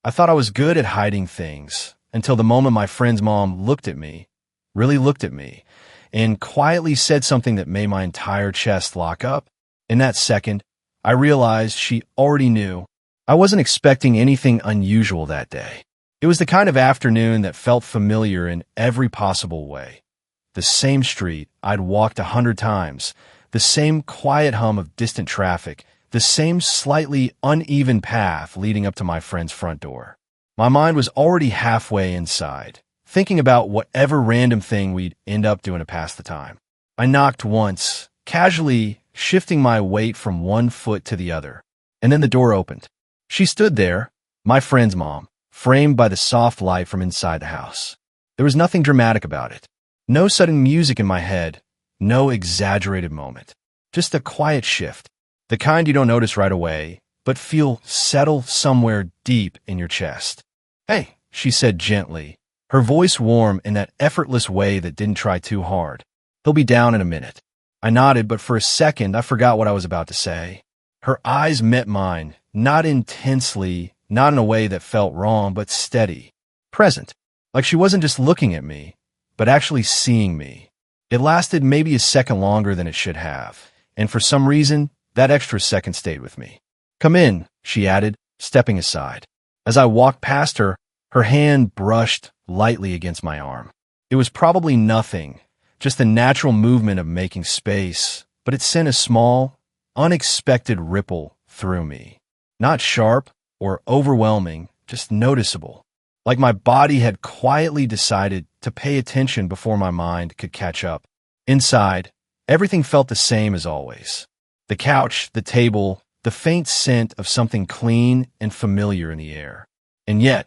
I thought I was good at hiding things until the moment my friend's mom looked at me, really looked at me, and quietly said something that made my entire chest lock up. In that second, I realized she already knew. I wasn't expecting anything unusual that day. It was the kind of afternoon that felt familiar in every possible way. The same street I'd walked 100 times, the same quiet hum of distant traffic, the same slightly uneven path leading up to my friend's front door. My mind was already halfway inside, thinking about whatever random thing we'd end up doing to pass the time. I knocked once, casually shifting my weight from one foot to the other, and then the door opened. She stood there, my friend's mom, framed by the soft light from inside the house. There was nothing dramatic about it. No sudden music in my head, no exaggerated moment. Just a quiet shift, the kind you don't notice right away, but feel settle somewhere deep in your chest. "Hey," she said gently, her voice warm in that effortless way that didn't try too hard. "He'll be down in a minute." I nodded, but for a second I forgot what I was about to say. Her eyes met mine, not intensely, not in a way that felt wrong, but steady, present, like she wasn't just looking at me, but actually seeing me. It lasted maybe a second longer than it should have, and for some reason, that extra second stayed with me. "Come in," she added, stepping aside. As I walked past her, her hand brushed lightly against my arm. It was probably nothing, just the natural movement of making space, but it sent a small, unexpected ripple through me. Not sharp or overwhelming, just noticeable. Like my body had quietly decided to pay attention before my mind could catch up. Inside, everything felt the same as always. The couch, the table, the faint scent of something clean and familiar in the air. And yet,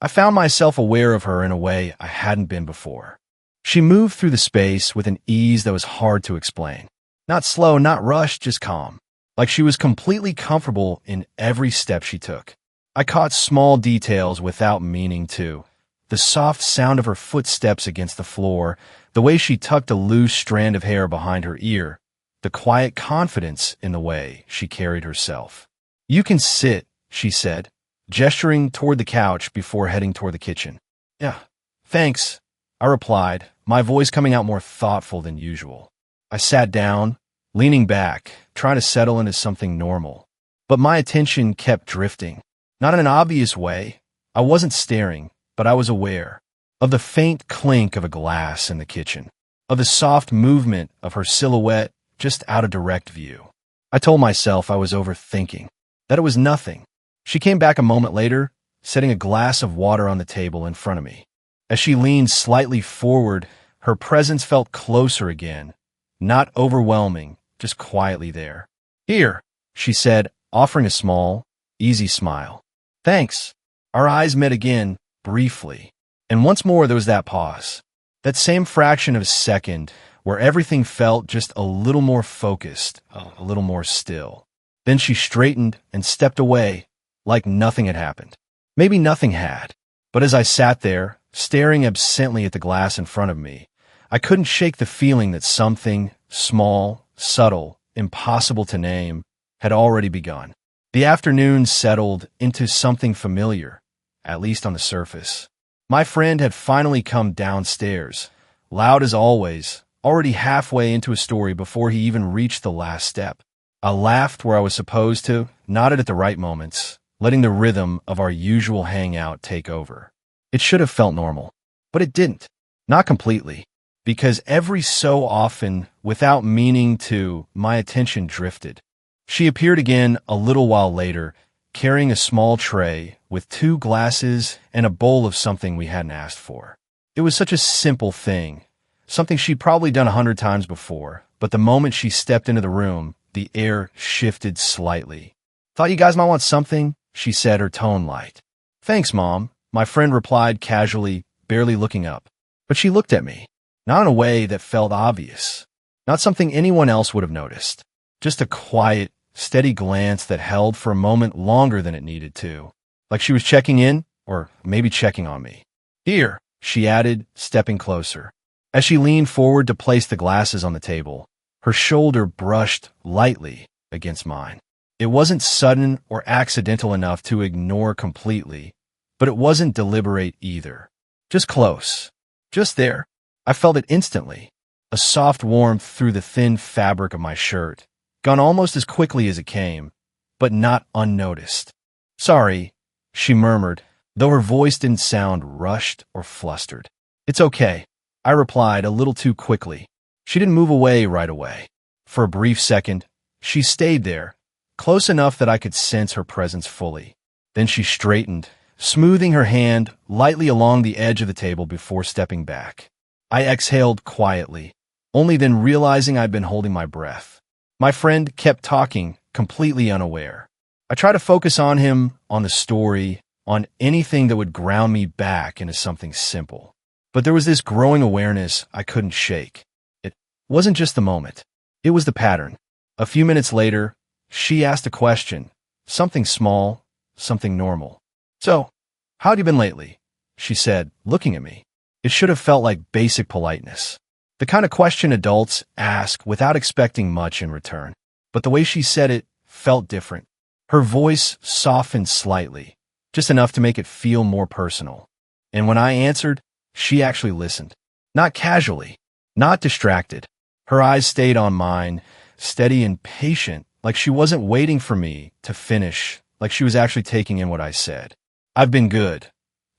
I found myself aware of her in a way I hadn't been before. She moved through the space with an ease that was hard to explain. Not slow, not rushed, just calm. Like she was completely comfortable in every step she took. I caught small details without meaning to. The soft sound of her footsteps against the floor, the way she tucked a loose strand of hair behind her ear, the quiet confidence in the way she carried herself. "You can sit," she said, gesturing toward the couch before heading toward the kitchen. "Yeah, thanks," I replied, my voice coming out more thoughtful than usual. I sat down, leaning back, trying to settle into something normal. But my attention kept drifting. Not in an obvious way. I wasn't staring, but I was aware of the faint clink of a glass in the kitchen, of the soft movement of her silhouette just out of direct view. I told myself I was overthinking, that it was nothing. She came back a moment later, setting a glass of water on the table in front of me. As she leaned slightly forward, her presence felt closer again, not overwhelming, just quietly there. "Here," she said, offering a small, easy smile. "Thanks." Our eyes met again, briefly, and once more there was that pause. That same fraction of a second where everything felt just a little more focused, a little more still. Then she straightened and stepped away like nothing had happened. Maybe nothing had, but as I sat there, staring absently at the glass in front of me, I couldn't shake the feeling that something small, subtle, impossible to name, had already begun. The afternoon settled into something familiar, at least on the surface. My friend had finally come downstairs, loud as always, already halfway into a story before he even reached the last step. I laughed where I was supposed to, nodded at the right moments, letting the rhythm of our usual hangout take over. It should have felt normal, but it didn't. Not completely, because every so often, without meaning to, my attention drifted. She appeared again a little while later, carrying a small tray with 2 glasses and a bowl of something we hadn't asked for. It was such a simple thing, something she'd probably done 100 times before, but the moment she stepped into the room, the air shifted slightly. "Thought you guys might want something," she said, her tone light. "Thanks, Mom," my friend replied casually, barely looking up. But she looked at me, not in a way that felt obvious, not something anyone else would have noticed. Just a quiet, steady glance that held for a moment longer than it needed to, like she was checking in, or maybe checking on me. "Here," she added, stepping closer. As she leaned forward to place the glasses on the table, her shoulder brushed lightly against mine. It wasn't sudden or accidental enough to ignore completely, but it wasn't deliberate either. Just close. Just there. I felt it instantly. A soft warmth through the thin fabric of my shirt, gone almost as quickly as it came, but not unnoticed. "Sorry," she murmured, though her voice didn't sound rushed or flustered. "It's okay," I replied a little too quickly. She didn't move away right away. For a brief second, she stayed there, close enough that I could sense her presence fully. Then she straightened, smoothing her hand lightly along the edge of the table before stepping back. I exhaled quietly, only then realizing I'd been holding my breath. My friend kept talking, completely unaware. I tried to focus on him, on the story, on anything that would ground me back into something simple. But there was this growing awareness I couldn't shake. It wasn't just the moment. It was the pattern. A few minutes later, she asked a question, something small, something normal. "So, how have you been lately?" she said, looking at me. It should have felt like basic politeness. The kind of question adults ask without expecting much in return. But the way she said it felt different. Her voice softened slightly, just enough to make it feel more personal. And when I answered, she actually listened. Not casually, not distracted. Her eyes stayed on mine, steady and patient, like she wasn't waiting for me to finish, like she was actually taking in what I said. "I've been good,"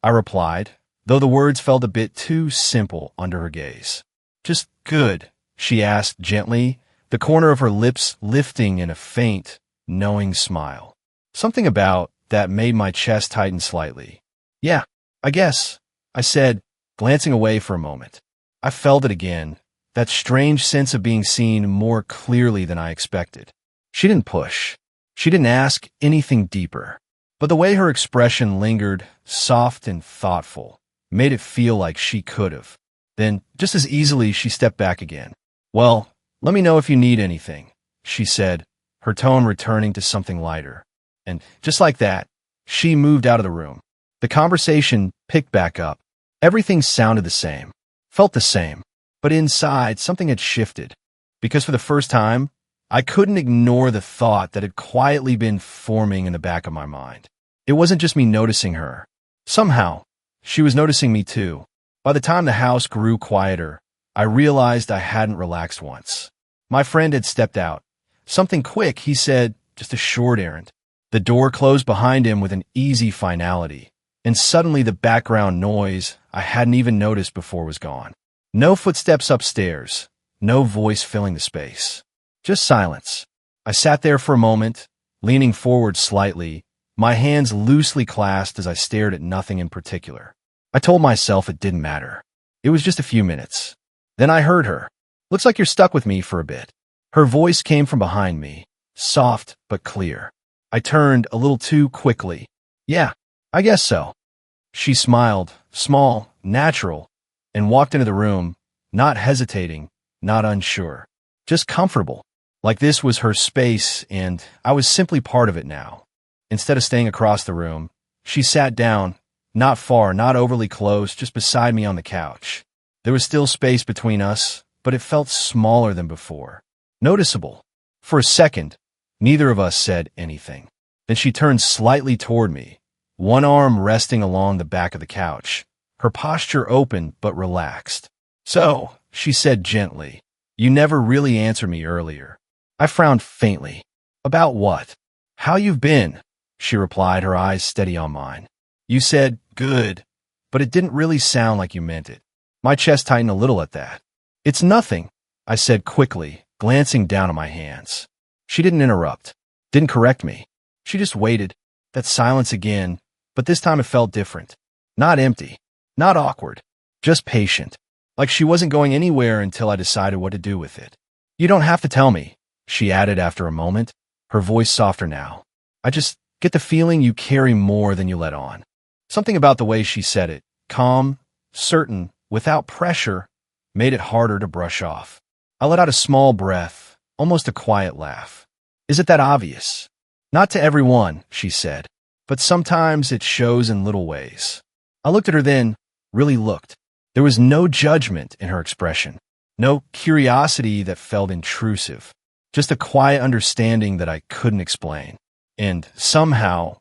I replied, though the words felt a bit too simple under her gaze. "Just good?" she asked gently, the corner of her lips lifting in a faint, knowing smile. Something about that made my chest tighten slightly. "Yeah, I guess," I said, glancing away for a moment. I felt it again, that strange sense of being seen more clearly than I expected. She didn't push. She didn't ask anything deeper. But the way her expression lingered, soft and thoughtful, made it feel like she could have. Then, just as easily, she stepped back again. "Well, let me know if you need anything," she said, her tone returning to something lighter. And just like that, she moved out of the room. The conversation picked back up. Everything sounded the same, felt the same, but inside something had shifted. Because for the first time, I couldn't ignore the thought that had quietly been forming in the back of my mind. It wasn't just me noticing her. Somehow, she was noticing me too. By the time the house grew quieter, I realized I hadn't relaxed once. My friend had stepped out. Something quick, he said, just a short errand. The door closed behind him with an easy finality, and suddenly the background noise I hadn't even noticed before was gone. No footsteps upstairs, no voice filling the space. Just silence. I sat there for a moment, leaning forward slightly, my hands loosely clasped as I stared at nothing in particular. I told myself it didn't matter. It was just a few minutes. Then I heard her. "Looks like you're stuck with me for a bit." Her voice came from behind me, soft but clear. I turned a little too quickly. "Yeah, I guess so." She smiled, small, natural, and walked into the room, not hesitating, not unsure, just comfortable. Like this was her space and I was simply part of it now. Instead of staying across the room, she sat down, not far, not overly close, just beside me on the couch. There was still space between us, but it felt smaller than before. Noticeable. For a second, neither of us said anything. Then she turned slightly toward me, one arm resting along the back of the couch, her posture open but relaxed. "So," she said gently, "you never really answered me earlier." I frowned faintly. "About what?" "How you've been," she replied, her eyes steady on mine. "You said, good, but it didn't really sound like you meant it." My chest tightened a little at that. "It's nothing," I said quickly, glancing down at my hands. She didn't interrupt, didn't correct me. She just waited. That silence again, but this time it felt different. Not empty, not awkward, just patient. Like she wasn't going anywhere until I decided what to do with it. "You don't have to tell me," she added after a moment, her voice softer now. "I just get the feeling you carry more than you let on." Something about the way she said it, calm, certain, without pressure, made it harder to brush off. I let out a small breath, almost a quiet laugh. "Is it that obvious?" "Not to everyone," she said, "but sometimes it shows in little ways." I looked at her then, really looked. There was no judgment in her expression, no curiosity that felt intrusive, just a quiet understanding that I couldn't explain. And somehow,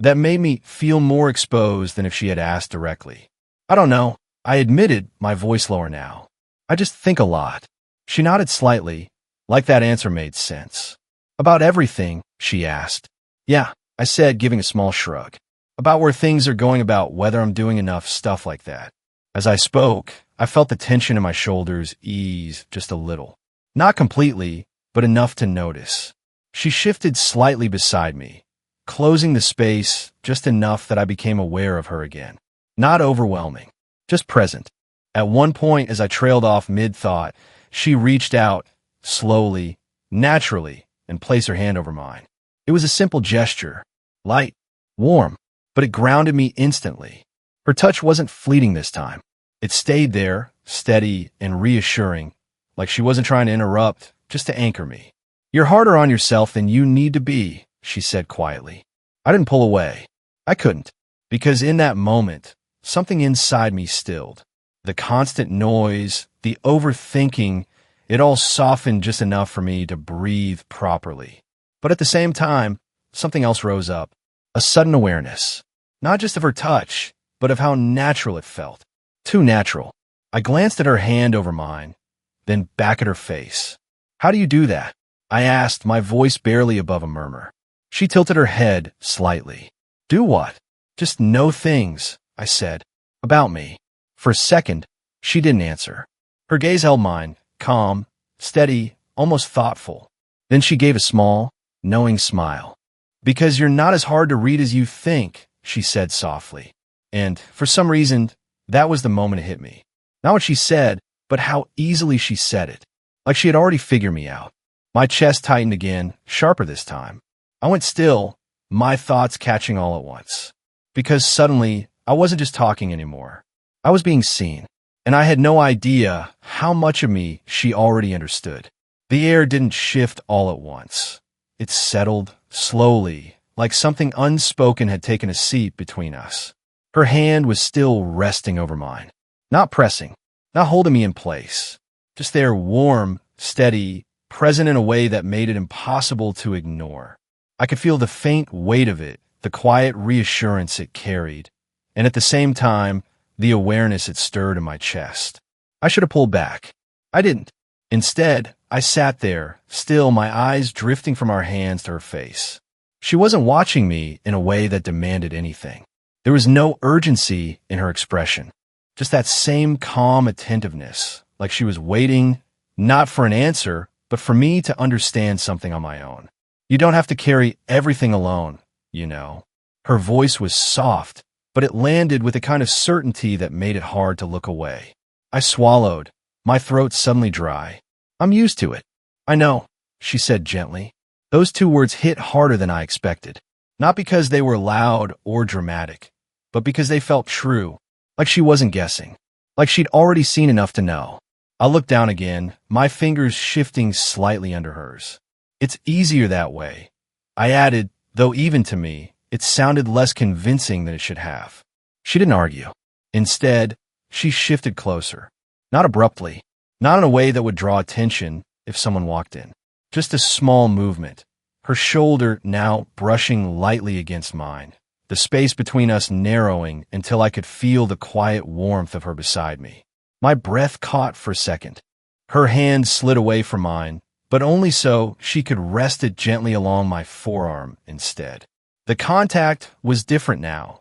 that made me feel more exposed than if she had asked directly. I don't know. I admitted, my voice lower now. I just think a lot. She nodded slightly, like that answer made sense. About everything, she asked. Yeah, I said, giving a small shrug. About where things are going, about whether I'm doing enough, stuff like that. As I spoke, I felt the tension in my shoulders ease just a little. Not completely, but enough to notice. She shifted slightly beside me, closing the space just enough that I became aware of her again. Not overwhelming, just present. At one point, as I trailed off mid-thought, she reached out, slowly, naturally, and placed her hand over mine. It was a simple gesture, light, warm, but it grounded me instantly. Her touch wasn't fleeting this time. It stayed there, steady and reassuring, like she wasn't trying to interrupt, just to anchor me. You're harder on yourself than you need to be, she said quietly. I didn't pull away. I couldn't, because in that moment, something inside me stilled. The constant noise, the overthinking, it all softened just enough for me to breathe properly. But at the same time, something else rose up, a sudden awareness, not just of her touch, but of how natural it felt. Too natural. I glanced at her hand over mine, then back at her face. How do you do that? I asked, my voice barely above a murmur. She tilted her head slightly. Do what? Just know things, I said, about me. For a second, she didn't answer. Her gaze held mine, calm, steady, almost thoughtful. Then she gave a small, knowing smile. Because you're not as hard to read as you think, she said softly. And, for some reason, that was the moment it hit me. Not what she said, but how easily she said it. Like she had already figured me out. My chest tightened again, sharper this time. I went still, my thoughts catching all at once. Because suddenly, I wasn't just talking anymore. I was being seen, and I had no idea how much of me she already understood. The air didn't shift all at once. It settled, slowly, like something unspoken had taken a seat between us. Her hand was still resting over mine. Not pressing, not holding me in place. Just there, warm, steady, present in a way that made it impossible to ignore. I could feel the faint weight of it, the quiet reassurance it carried, and at the same time, the awareness it stirred in my chest. I should have pulled back. I didn't. Instead, I sat there, still, my eyes drifting from our hands to her face. She wasn't watching me in a way that demanded anything. There was no urgency in her expression, just that same calm attentiveness, like she was waiting, not for an answer, but for me to understand something on my own. You don't have to carry everything alone, you know. Her voice was soft, but it landed with a kind of certainty that made it hard to look away. I swallowed, my throat suddenly dry. I'm used to it. I know, she said gently. Those two words hit harder than I expected. Not because they were loud or dramatic, but because they felt true, like she wasn't guessing, like she'd already seen enough to know. I looked down again, my fingers shifting slightly under hers. It's easier that way, I added, though even to me, it sounded less convincing than it should have. She didn't argue. Instead, she shifted closer. Not abruptly, not in a way that would draw attention if someone walked in. Just a small movement, her shoulder now brushing lightly against mine, the space between us narrowing until I could feel the quiet warmth of her beside me. My breath caught for a second. Her hand slid away from mine, but only so she could rest it gently along my forearm instead. The contact was different now,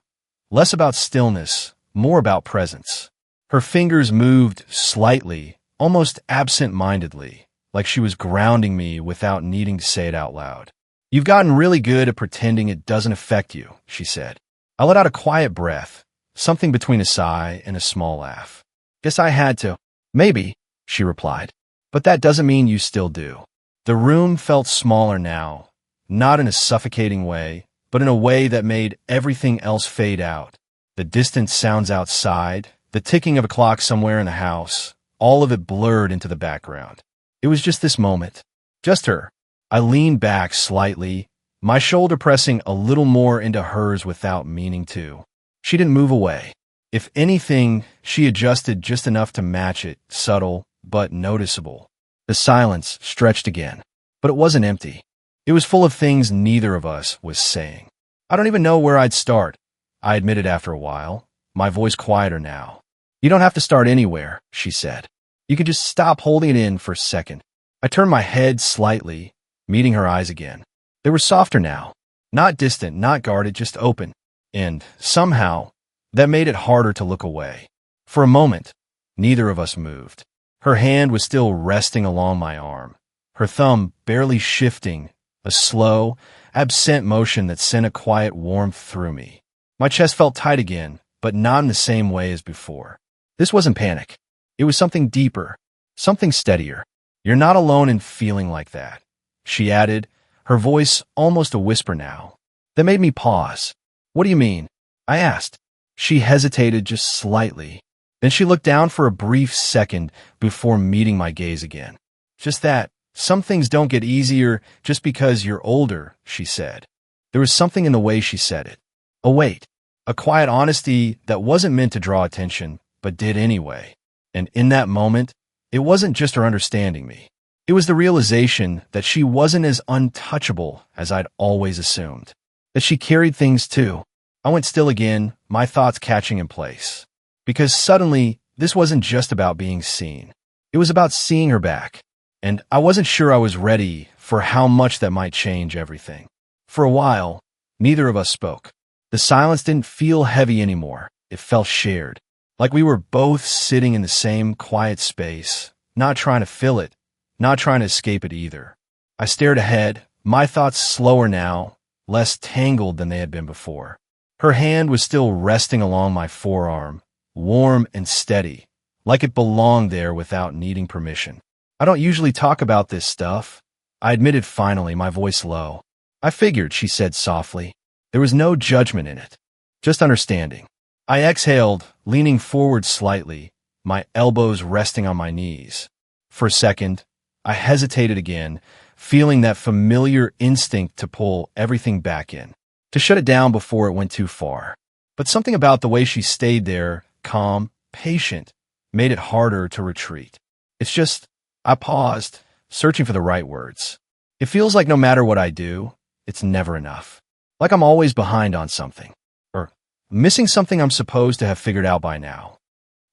less about stillness, more about presence. Her fingers moved slightly, almost absent-mindedly, like she was grounding me without needing to say it out loud. You've gotten really good at pretending it doesn't affect you, she said. I let out a quiet breath, something between a sigh and a small laugh. Guess I had to. Maybe, she replied. But that doesn't mean you still do. The room felt smaller now, not in a suffocating way, but in a way that made everything else fade out. The distant sounds outside, the ticking of a clock somewhere in the house, all of it blurred into the background. It was just this moment. Just her. I leaned back slightly, my shoulder pressing a little more into hers without meaning to. She didn't move away. If anything, she adjusted just enough to match it, subtle but noticeable. The silence stretched again, but it wasn't empty. It was full of things neither of us was saying. I don't even know where I'd start, I admitted after a while, my voice quieter now. You don't have to start anywhere, she said. You can just stop holding it in for a second. I turned my head slightly, meeting her eyes again. They were softer now, not distant, not guarded, just open. And somehow, that made it harder to look away. For a moment, neither of us moved. Her hand was still resting along my arm, her thumb barely shifting, a slow, absent motion that sent a quiet warmth through me. My chest felt tight again, but not in the same way as before. This wasn't panic. It was something deeper, something steadier. You're not alone in feeling like that, she added, her voice almost a whisper now. That made me pause. What do you mean? I asked. She hesitated just slightly. Then she looked down for a brief second before meeting my gaze again. Just that, some things don't get easier just because you're older, she said. There was something in the way she said it. A weight, a quiet honesty that wasn't meant to draw attention, but did anyway. And in that moment, it wasn't just her understanding me. It was the realization that she wasn't as untouchable as I'd always assumed. That she carried things too. I went still again, my thoughts catching in place. Because suddenly, this wasn't just about being seen. It was about seeing her back. And I wasn't sure I was ready for how much that might change everything. For a while, neither of us spoke. The silence didn't feel heavy anymore. It felt shared. Like we were both sitting in the same quiet space, not trying to fill it, not trying to escape it either. I stared ahead, my thoughts slower now, less tangled than they had been before. Her hand was still resting along my forearm, warm and steady, like it belonged there without needing permission. I don't usually talk about this stuff, I admitted finally, my voice low. I figured, she said softly. There was no judgment in it, just understanding. I exhaled, leaning forward slightly, my elbows resting on my knees. For a second, I hesitated again, feeling that familiar instinct to pull everything back in, to shut it down before it went too far. But something about the way she stayed there, calm, patient, made it harder to retreat. It's just, I paused, searching for the right words. It feels like no matter what I do, it's never enough. Like I'm always behind on something, or missing something I'm supposed to have figured out by now.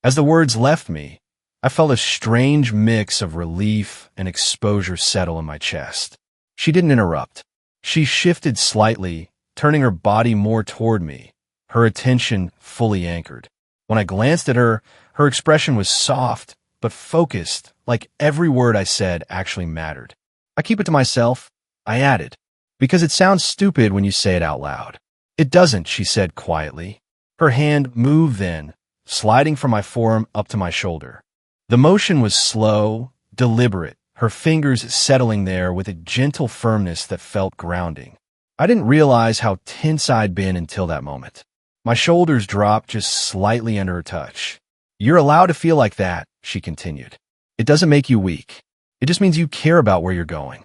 As the words left me, I felt a strange mix of relief and exposure settle in my chest. She didn't interrupt. She shifted slightly, turning her body more toward me, her attention fully anchored. When I glanced at her, her expression was soft, but focused, like every word I said actually mattered. I keep it to myself, I added, because it sounds stupid when you say it out loud. It doesn't, she said quietly. Her hand moved then, sliding from my forearm up to my shoulder. The motion was slow, deliberate, her fingers settling there with a gentle firmness that felt grounding. I didn't realize how tense I'd been until that moment. My shoulders dropped just slightly under her touch. You're allowed to feel like that, she continued. It doesn't make you weak. It just means you care about where you're going.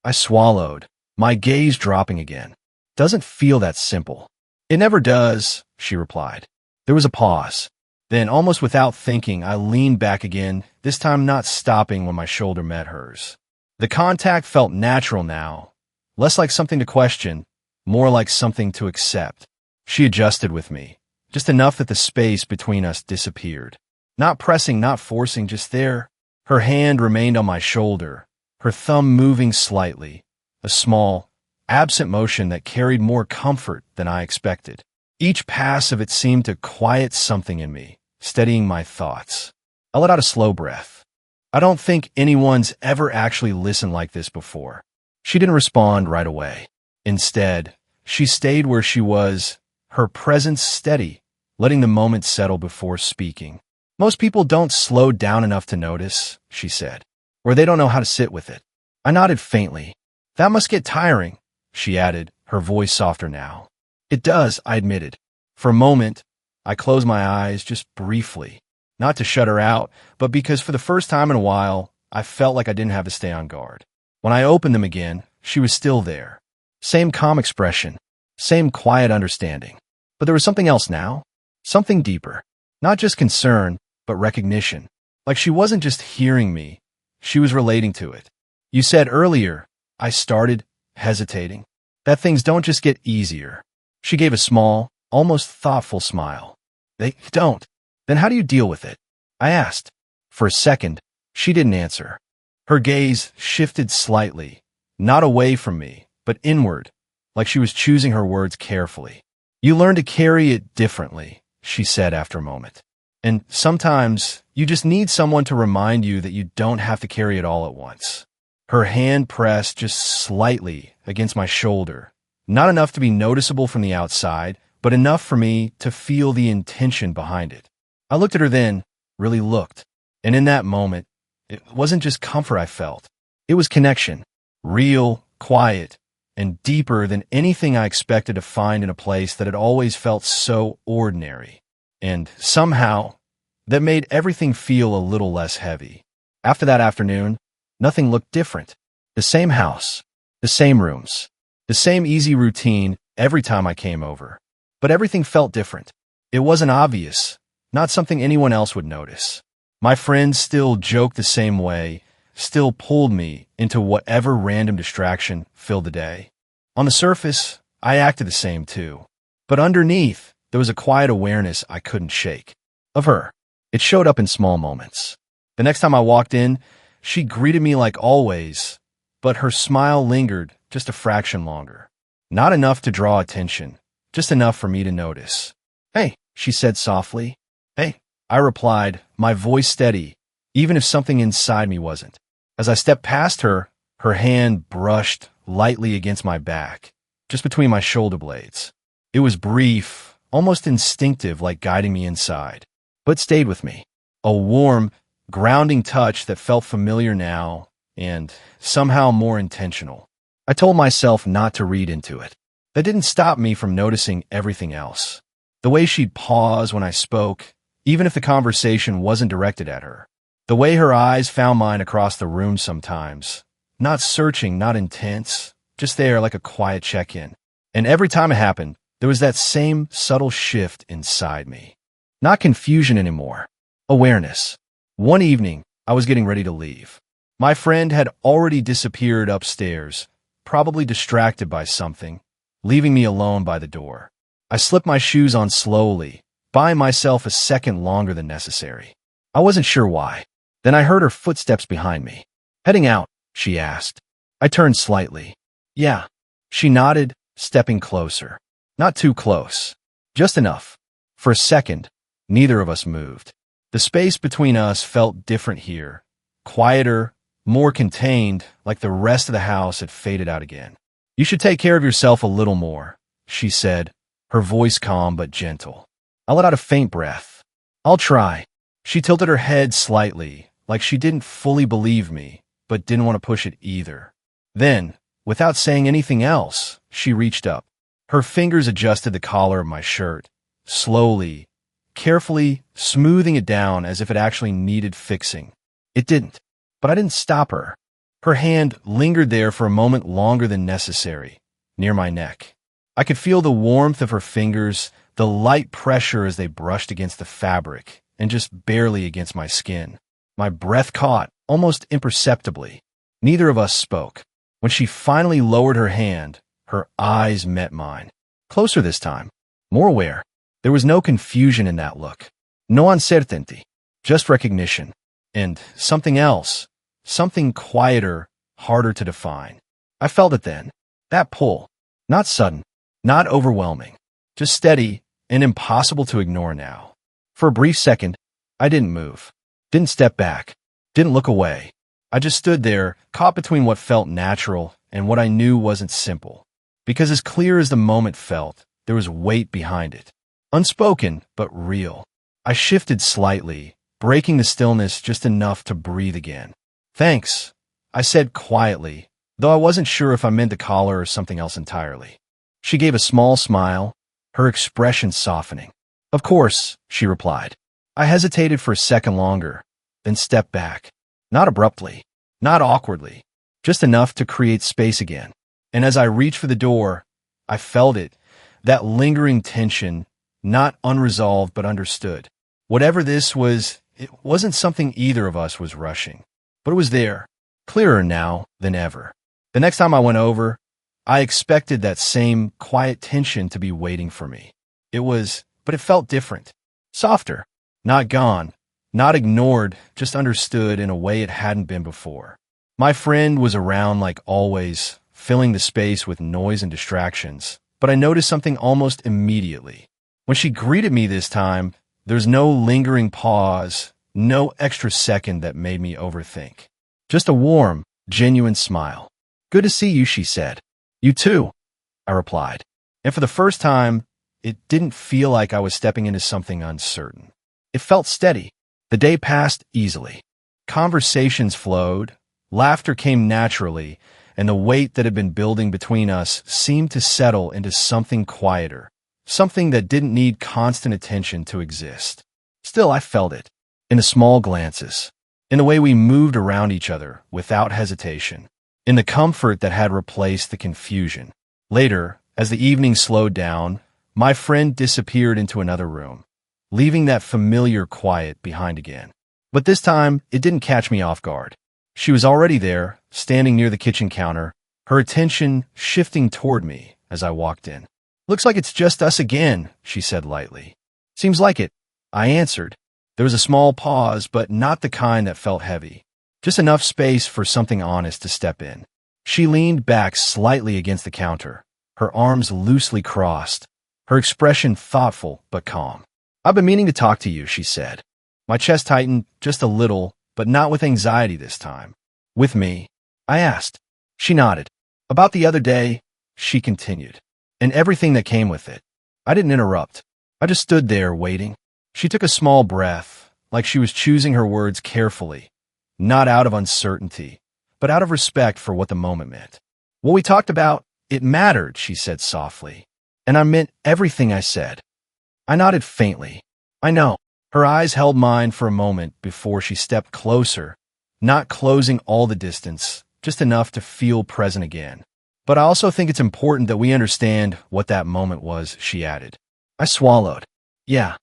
I swallowed, my gaze dropping again. Doesn't feel that simple. It never does, she replied. There was a pause. Then, almost without thinking, I leaned back again, this time not stopping when my shoulder met hers. The contact felt natural now, less like something to question, more like something to accept. She adjusted with me, just enough that the space between us disappeared. Not pressing, not forcing, just there. Her hand remained on my shoulder, her thumb moving slightly, a small, absent motion that carried more comfort than I expected. Each pass of it seemed to quiet something in me, steadying my thoughts. I let out a slow breath. I don't think anyone's ever actually listened like this before. She didn't respond right away. Instead, she stayed where she was, her presence steady, letting the moment settle before speaking. Most people don't slow down enough to notice, she said, or they don't know how to sit with it. I nodded faintly. That must get tiring, she added, her voice softer now. It does, I admitted. For a moment, I closed my eyes just briefly, not to shut her out, but because for the first time in a while, I felt like I didn't have to stay on guard. When I opened them again, she was still there. Same calm expression, same quiet understanding. But there was something else now, something deeper. Not just concern, but recognition. Like she wasn't just hearing me, she was relating to it. You said earlier, I started hesitating, that things don't just get easier. She gave a small, almost thoughtful smile. They don't. Then how do you deal with it? I asked. For a second, she didn't answer. Her gaze shifted slightly, not away from me, but inward, like she was choosing her words carefully. You learn to carry it differently, she said after a moment. And sometimes you just need someone to remind you that you don't have to carry it all at once. Her hand pressed just slightly against my shoulder, not enough to be noticeable from the outside, but enough for me to feel the intention behind it. I looked at her then, really looked, and in that moment, it wasn't just comfort I felt. It was connection, real, quiet, and deeper than anything I expected to find in a place that had always felt so ordinary. And somehow, that made everything feel a little less heavy. After that afternoon, nothing looked different. The same house, the same rooms, the same easy routine every time I came over. But everything felt different. It wasn't obvious, not something anyone else would notice. My friends still joked the same way, still pulled me into whatever random distraction filled the day. On the surface, I acted the same too. But underneath, there was a quiet awareness I couldn't shake. Of her. It showed up in small moments. The next time I walked in, she greeted me like always, but her smile lingered just a fraction longer. Not enough to draw attention, just enough for me to notice. Hey, she said softly. Hey, I replied, my voice steady, even if something inside me wasn't. As I stepped past her, her hand brushed lightly against my back, just between my shoulder blades. It was brief, almost instinctive, like guiding me inside, but stayed with me. A warm, grounding touch that felt familiar now and somehow more intentional. I told myself not to read into it. That didn't stop me from noticing everything else. The way she'd pause when I spoke, even if the conversation wasn't directed at her. The way her eyes found mine across the room sometimes. Not searching, not intense, just there like a quiet check-in. And every time it happened, there was that same subtle shift inside me. Not confusion anymore. Awareness. One evening, I was getting ready to leave. My friend had already disappeared upstairs, probably distracted by something, leaving me alone by the door. I slipped my shoes on slowly, buying myself a second longer than necessary. I wasn't sure why. Then I heard her footsteps behind me. Heading out, she asked. I turned slightly. Yeah. She nodded, stepping closer. Not too close. Just enough. For a second, neither of us moved. The space between us felt different here. Quieter, more contained, like the rest of the house had faded out again. You should take care of yourself a little more, she said, her voice calm but gentle. I let out a faint breath. I'll try. She tilted her head slightly, like she didn't fully believe me, but didn't want to push it either. Then, without saying anything else, she reached up. Her fingers adjusted the collar of my shirt, slowly, carefully smoothing it down as if it actually needed fixing. It didn't, but I didn't stop her. Her hand lingered there for a moment longer than necessary, near my neck. I could feel the warmth of her fingers, the light pressure as they brushed against the fabric, and just barely against my skin. My breath caught, almost imperceptibly. Neither of us spoke. When she finally lowered her hand, her eyes met mine. Closer this time, more aware. There was no confusion in that look. No uncertainty, just recognition. And something else, something quieter, harder to define. I felt it then. That pull. Not sudden, not overwhelming. Just steady and impossible to ignore now. For a brief second, I didn't move. Didn't step back. Didn't look away. I just stood there, caught between what felt natural and what I knew wasn't simple. Because as clear as the moment felt, there was weight behind it. Unspoken, but real. I shifted slightly, breaking the stillness just enough to breathe again. Thanks, I said quietly, though I wasn't sure if I meant the collar or something else entirely. She gave a small smile, her expression softening. Of course, she replied. I hesitated for a second longer, then stepped back. Not abruptly, not awkwardly, just enough to create space again. And as I reached for the door, I felt it, that lingering tension, not unresolved but understood. Whatever this was, it wasn't something either of us was rushing. But it was there, clearer now than ever. The next time I went over, I expected that same quiet tension to be waiting for me. But it felt different. Softer. Not gone. Not ignored, just understood in a way it hadn't been before. My friend was around like always, filling the space with noise and distractions, but I noticed something almost immediately. When she greeted me this time, there was no lingering pause, no extra second that made me overthink. Just a warm, genuine smile. "Good to see you," she said. "You too," I replied. And for the first time, it didn't feel like I was stepping into something uncertain. It felt steady. The day passed easily. Conversations flowed, laughter came naturally, and the weight that had been building between us seemed to settle into something quieter, something that didn't need constant attention to exist. Still, I felt it, in the small glances, in the way we moved around each other without hesitation, in the comfort that had replaced the confusion. Later, as the evening slowed down, my friend disappeared into another room, leaving that familiar quiet behind again. But this time, it didn't catch me off guard. She was already there, standing near the kitchen counter, her attention shifting toward me as I walked in. "Looks like it's just us again," she said lightly. "Seems like it," I answered. There was a small pause, but not the kind that felt heavy. Just enough space for something honest to step in. She leaned back slightly against the counter, her arms loosely crossed, her expression thoughtful but calm. "I've been meaning to talk to you," she said. My chest tightened just a little, but not with anxiety this time. "With me?" I asked. She nodded. "About the other day," she continued, "and everything that came with it." I didn't interrupt. I just stood there waiting. She took a small breath, like she was choosing her words carefully, not out of uncertainty, but out of respect for what the moment meant. "What we talked about, it mattered," she said softly. "And I meant everything I said." I nodded faintly. "I know." Her eyes held mine for a moment before she stepped closer, not closing all the distance, just enough to feel present again. "But I also think it's important that we understand what that moment was," she added. I swallowed. "Yeah,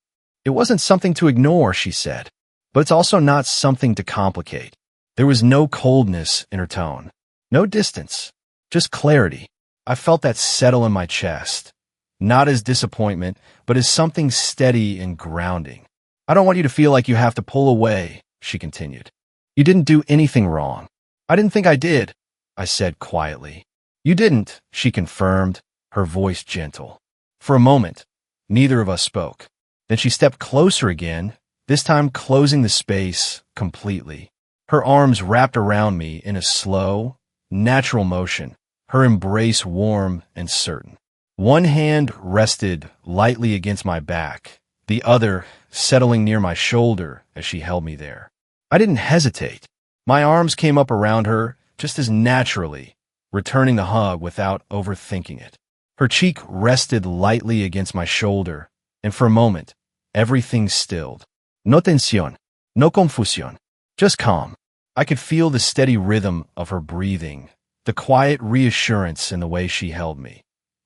it wasn't something to ignore," she said, "but it's also not something to complicate." There was no coldness in her tone, no distance, just clarity. I felt that settle in my chest, not as disappointment, but as something steady and grounding. "I don't want you to feel like you have to pull away," she continued. "You didn't do anything wrong." "I didn't think I did," I said quietly. "You didn't," she confirmed, her voice gentle. For a moment, neither of us spoke. Then she stepped closer again, this time closing the space completely. Her arms wrapped around me in a slow, natural motion, her embrace warm and certain. One hand rested lightly against my back, the other settling near my shoulder as she held me there. I didn't hesitate. My arms came up around her just as naturally, returning the hug without overthinking it. Her cheek rested lightly against my shoulder, and for a moment, everything stilled. No tensión, no confusión, just calm. I could feel the steady rhythm of her breathing, the quiet reassurance in the way she held me.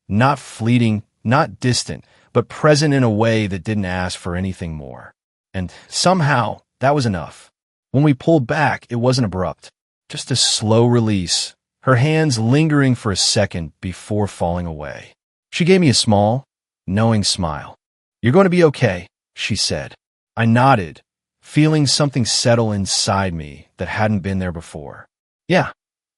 Not fleeting, not distant, but present in a way that didn't ask for anything more. And somehow, that was enough. When we pulled back, it wasn't abrupt, just a slow release, her hands lingering for a second before falling away. She gave me a small, knowing smile. "You're going to be okay," she said. I nodded, feeling something settle inside me that hadn't been there before. "Yeah,"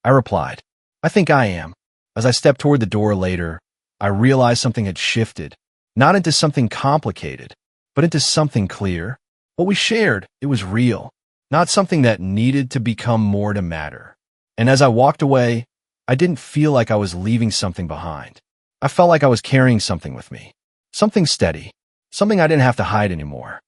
I replied. "I think I am." As I stepped toward the door later, I realized something had shifted, not into something complicated, but into something clear. What we shared, it was real, not something that needed to become more to matter. And as I walked away, I didn't feel like I was leaving something behind. I felt like I was carrying something with me, something steady, something I didn't have to hide anymore.